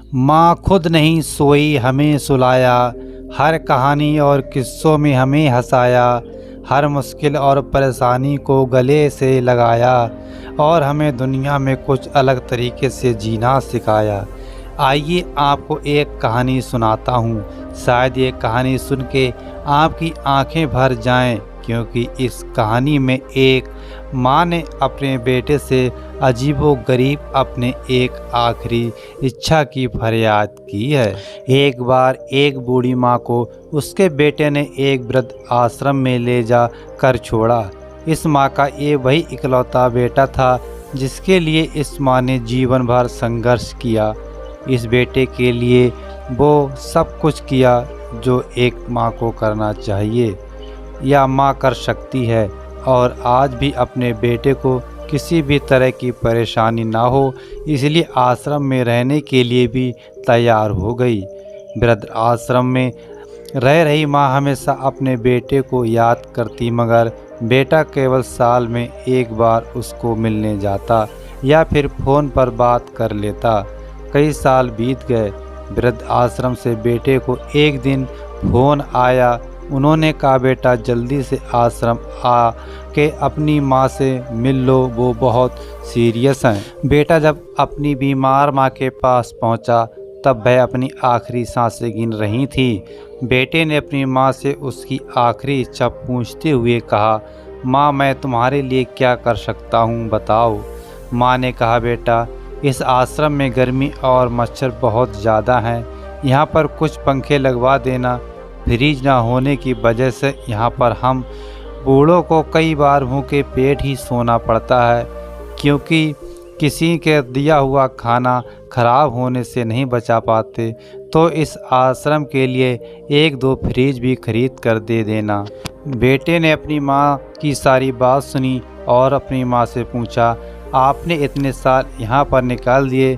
माँ खुद नहीं सोई हमें सुलाया, हर कहानी और किस्सों में हमें हंसाया, हर मुश्किल और परेशानी को गले से लगाया और हमें दुनिया में कुछ अलग तरीके से जीना सिखाया। आइए आपको एक कहानी सुनाता हूँ, शायद ये कहानी सुन के आपकी आंखें भर जाएं, क्योंकि इस कहानी में एक माँ ने अपने बेटे से अजीबोगरीब अपने एक आखिरी इच्छा की फरियाद की है। एक बार एक बूढ़ी माँ को उसके बेटे ने एक वृद्ध आश्रम में ले जा कर छोड़ा। इस माँ का ये वही इकलौता बेटा था जिसके लिए इस माँ ने जीवन भर संघर्ष किया। इस बेटे के लिए वो सब कुछ किया जो एक माँ को करना चाहिए या माँ कर सकती है, और आज भी अपने बेटे को किसी भी तरह की परेशानी ना हो इसलिए आश्रम में रहने के लिए भी तैयार हो गई। वृद्ध आश्रम में रह रही माँ हमेशा अपने बेटे को याद करती, मगर बेटा केवल साल में एक बार उसको मिलने जाता या फिर फ़ोन पर बात कर लेता। कई साल बीत गए। वृद्ध आश्रम से बेटे को एक दिन फ़ोन आया। उन्होंने कहा, बेटा जल्दी से आश्रम आ के अपनी माँ से मिल लो, वो बहुत सीरियस हैं। बेटा जब अपनी बीमार माँ के पास पहुँचा तब वह अपनी आखिरी सांसें गिन रही थी। बेटे ने अपनी माँ से उसकी आखिरी इच्छा पूछते हुए कहा, माँ मैं तुम्हारे लिए क्या कर सकता हूँ, बताओ। माँ ने कहा, बेटा इस आश्रम में गर्मी और मच्छर बहुत ज़्यादा हैं, यहाँ पर कुछ पंखे लगवा देना। फ्रिज ना होने की वजह से यहाँ पर हम बूढ़ों को कई बार भूखे पेट ही सोना पड़ता है, क्योंकि किसी के दिया हुआ खाना खराब होने से नहीं बचा पाते। तो इस आश्रम के लिए एक दो फ्रिज भी खरीद कर दे देना। बेटे ने अपनी माँ की सारी बात सुनी और अपनी माँ से पूछा, आपने इतने साल यहाँ पर निकाल दिए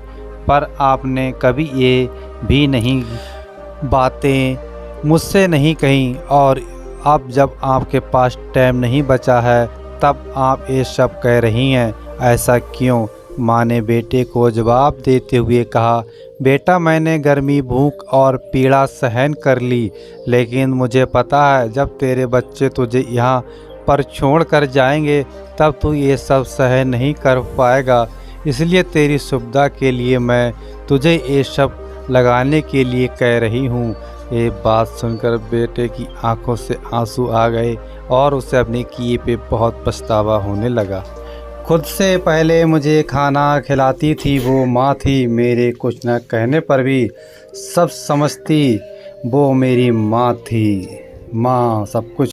पर आपने कभी ये भी नहीं बातें मुझसे नहीं कहीं, और अब जब आपके पास टाइम नहीं बचा है तब आप ये सब कह रही हैं, ऐसा क्यों? माँ ने बेटे को जवाब देते हुए कहा, बेटा मैंने गर्मी, भूख और पीड़ा सहन कर ली, लेकिन मुझे पता है जब तेरे बच्चे तुझे यहाँ पर छोड़ कर जाएंगे तब तू ये सब सहन नहीं कर पाएगा। इसलिए तेरी सुविधा के लिए मैं तुझे ये सब लगाने के लिए कह रही हूँ। ये बात सुनकर बेटे की आंखों से आंसू आ गए और उसे अपने किए पे बहुत पछतावा होने लगा। खुद से पहले मुझे खाना खिलाती थी वो माँ थी, मेरे कुछ न कहने पर भी सब समझती वो मेरी माँ थी। माँ सब कुछ